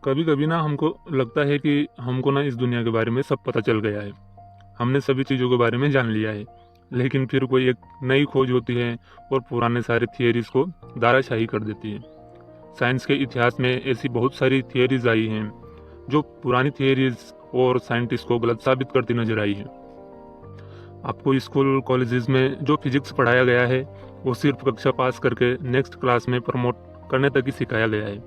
कभी कभी ना हमको लगता है कि हमको ना इस दुनिया के बारे में सब पता चल गया है। हमने सभी चीज़ों के बारे में जान लिया है। लेकिन फिर कोई एक नई खोज होती है और पुराने सारे थियरीज को दाराशाही कर देती है। साइंस के इतिहास में ऐसी बहुत सारी थियरीज आई हैं जो पुरानी थियरीज और साइंटिस्ट को गलत साबित करती नजर आई है। आपको स्कूल कॉलेजेस में जो फिजिक्स पढ़ाया गया है वो सिर्फ कक्षा पास करके नेक्स्ट क्लास में प्रमोट करने तक ही सिखाया गया है।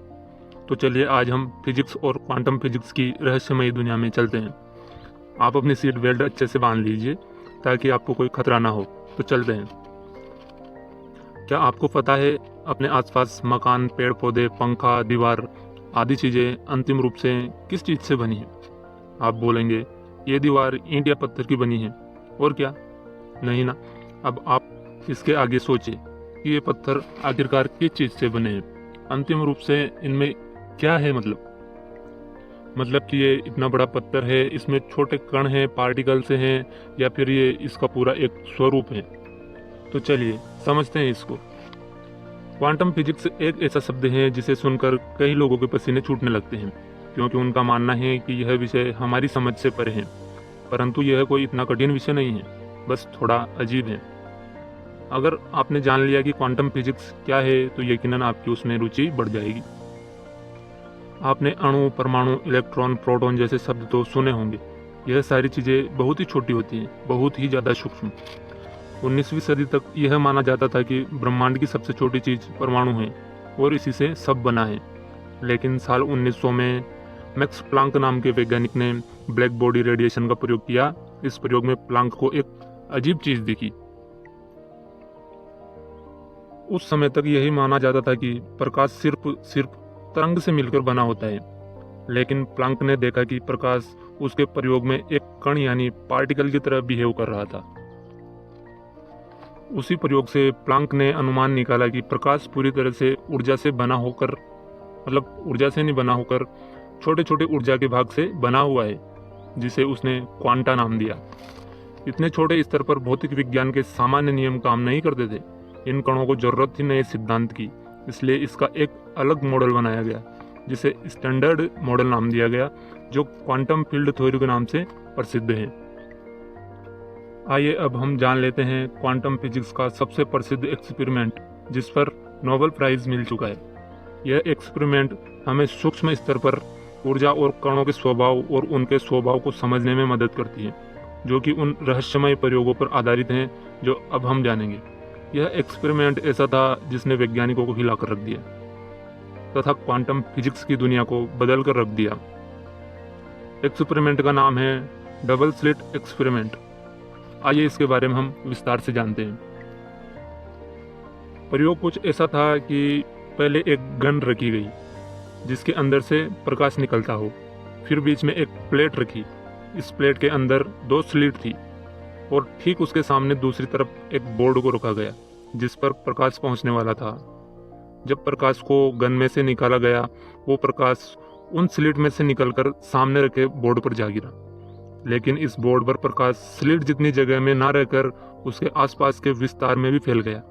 तो चलिए आज हम फिजिक्स और क्वांटम फिजिक्स की रहस्यमयी दुनिया में चलते हैं। आप अपनी सीट बेल्ट अच्छे से बांध लीजिए ताकि आपको कोई खतरा ना हो। तो चलते हैं। क्या आपको पता है अपने आसपास मकान, पेड़ पौधे, पंखा, दीवार आदि चीज़ें अंतिम रूप से किस चीज़ से बनी है? आप बोलेंगे ये दीवार ईंट या पत्थर की बनी है। और क्या? नहीं ना। अब आप इसके आगे सोचिए कि ये पत्थर आखिरकार किस चीज़ से बने हैं। अंतिम रूप से इनमें क्या है? मतलब कि ये इतना बड़ा पत्थर है, इसमें छोटे कण हैं, पार्टिकल्स हैं, या फिर ये इसका पूरा एक स्वरूप है? तो चलिए समझते हैं इसको। क्वांटम फिजिक्स एक ऐसा शब्द है जिसे सुनकर कई लोगों के पसीने छूटने लगते हैं, क्योंकि उनका मानना है कि यह विषय हमारी समझ से परे है। परंतु यह कोई इतना कठिन विषय नहीं है, बस थोड़ा अजीब है। अगर आपने जान लिया कि क्वांटम फिजिक्स क्या है तो यकीनन आपकी उसमें रुचि बढ़ जाएगी। आपने अणु, परमाणु, इलेक्ट्रॉन, प्रोटॉन जैसे शब्द तो सुने होंगे। यह सारी चीज़ें बहुत ही छोटी होती हैं, बहुत ही ज़्यादा सूक्ष्म। 19वीं सदी तक यह माना जाता था कि ब्रह्मांड की सबसे छोटी चीज़ परमाणु है और इसी से सब बना है। लेकिन साल 1900 में मैक्स प्लांक नाम के वैज्ञानिक ने ब्लैक बॉडी रेडिएशन का प्रयोग किया। इस प्रयोग में प्लांक को एक अजीब चीज़ दिखी। उस समय तक यही माना जाता था कि प्रकाश सिर्फ तरंग से मिलकर बना होता है। लेकिन प्लांक ने देखा कि प्रकाश उसके प्रयोग में एक कण यानी पार्टिकल की तरह बिहेव कर रहा था। उसी प्रयोग से प्लांक ने अनुमान निकाला कि प्रकाश पूरी तरह से ऊर्जा से बना होकर, मतलब ऊर्जा से नहीं बना होकर, छोटे छोटे ऊर्जा के भाग से बना हुआ है, जिसे उसने क्वांटा नाम दिया। इतने छोटे स्तर पर भौतिक विज्ञान के सामान्य नियम काम नहीं करते थे। इन कणों को जरूरत थी नए सिद्धांत की, इसलिए इसका एक अलग मॉडल बनाया गया जिसे स्टैंडर्ड मॉडल नाम दिया गया, जो क्वांटम फील्ड थ्योरी के नाम से प्रसिद्ध है। आइए अब हम जान लेते हैं क्वांटम फिजिक्स का सबसे प्रसिद्ध एक्सपेरिमेंट, जिस पर नोबेल प्राइज मिल चुका है। यह एक्सपेरिमेंट हमें सूक्ष्म स्तर पर ऊर्जा और कणों के स्वभाव और उनके स्वभाव को समझने में मदद करती है, जो कि उन रहस्यमय प्रयोगों पर आधारित हैं जो अब हम जानेंगे। यह एक्सपेरिमेंट ऐसा था जिसने वैज्ञानिकों को हिलाकर रख दिया तथा क्वांटम फिजिक्स की दुनिया को बदल कर रख दिया। एक्सपेरिमेंट का नाम है डबल स्लिट एक्सपेरिमेंट। आइए इसके बारे में हम विस्तार से जानते हैं। प्रयोग कुछ ऐसा था कि पहले एक गन रखी गई जिसके अंदर से प्रकाश निकलता हो। फिर बीच में एक प्लेट रखी। इस प्लेट के अंदर 2 स्लिट थी और ठीक उसके सामने दूसरी तरफ एक बोर्ड को रखा गया जिस पर प्रकाश पहुंचने वाला था। जब प्रकाश को गन में से निकाला गया, वो प्रकाश उन स्लिट में से निकलकर सामने रखे बोर्ड पर जा गिरा। लेकिन इस बोर्ड पर प्रकाश स्लिट जितनी जगह में ना रहकर उसके आसपास के विस्तार में भी फैल गया।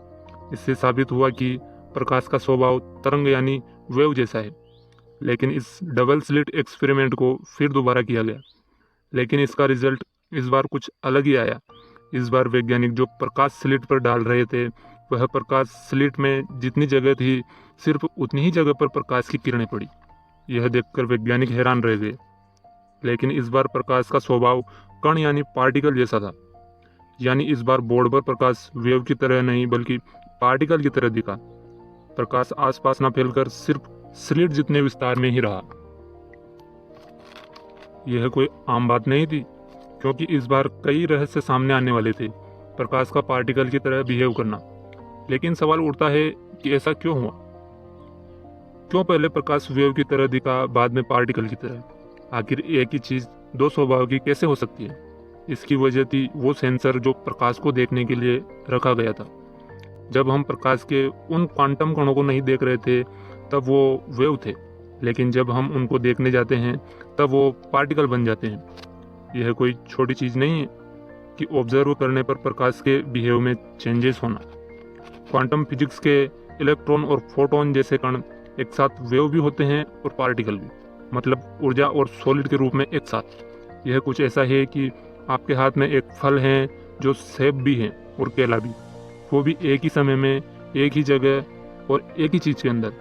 इससे साबित हुआ कि प्रकाश का स्वभाव तरंग यानी वेव जैसा है। लेकिन इस डबल स्लिट एक्सपेरिमेंट को फिर दोबारा किया गया, लेकिन इसका रिजल्ट इस बार कुछ अलग ही आया। इस बार वैज्ञानिक जो प्रकाश स्लिट पर डाल रहे थे, वह प्रकाश स्लिट में जितनी जगह थी, सिर्फ उतनी ही जगह पर प्रकाश की किरणें पड़ी। यह देखकर वैज्ञानिक हैरान रह गए। लेकिन इस बार प्रकाश का स्वभाव कण यानी पार्टिकल जैसा था। यानी इस बार बोर्ड पर प्रकाश वेव की तरह नहीं बल्कि पार्टिकल की तरह दिखा। प्रकाश आसपास न फैलकर सिर्फ स्लिट जितने विस्तार में ही रहा। यह कोई आम बात नहीं थी, क्योंकि इस बार कई रहस्य सामने आने वाले थे। प्रकाश का पार्टिकल की तरह बिहेव करना। लेकिन सवाल उठता है कि ऐसा क्यों हुआ? क्यों पहले प्रकाश वेव की तरह दिखा, बाद में पार्टिकल की तरह? आखिर एक ही चीज 2 स्वभाव की कैसे हो सकती है? इसकी वजह थी वो सेंसर जो प्रकाश को देखने के लिए रखा गया था। जब हम प्रकाश के उन क्वांटम कणों को नहीं देख रहे थे तब वो वेव थे, लेकिन जब हम उनको देखने जाते हैं तब वो पार्टिकल बन जाते हैं। यह कोई छोटी चीज़ नहीं है कि ऑब्जर्व करने पर प्रकाश के बिहेव में चेंजेस होना। क्वांटम फिजिक्स के इलेक्ट्रॉन और फोटोन जैसे कण एक साथ वेव भी होते हैं और पार्टिकल भी। मतलब ऊर्जा और सॉलिड के रूप में एक साथ। यह कुछ ऐसा है कि आपके हाथ में एक फल है जो सेब भी है और केला भी, वो भी एक ही समय में, एक ही जगह और एक ही चीज़ के अंदर।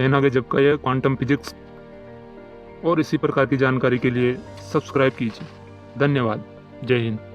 है ना गजब का यह क्वांटम फिजिक्स। और इसी प्रकार की जानकारी के लिए सब्सक्राइब कीजिए। धन्यवाद। जय हिंद।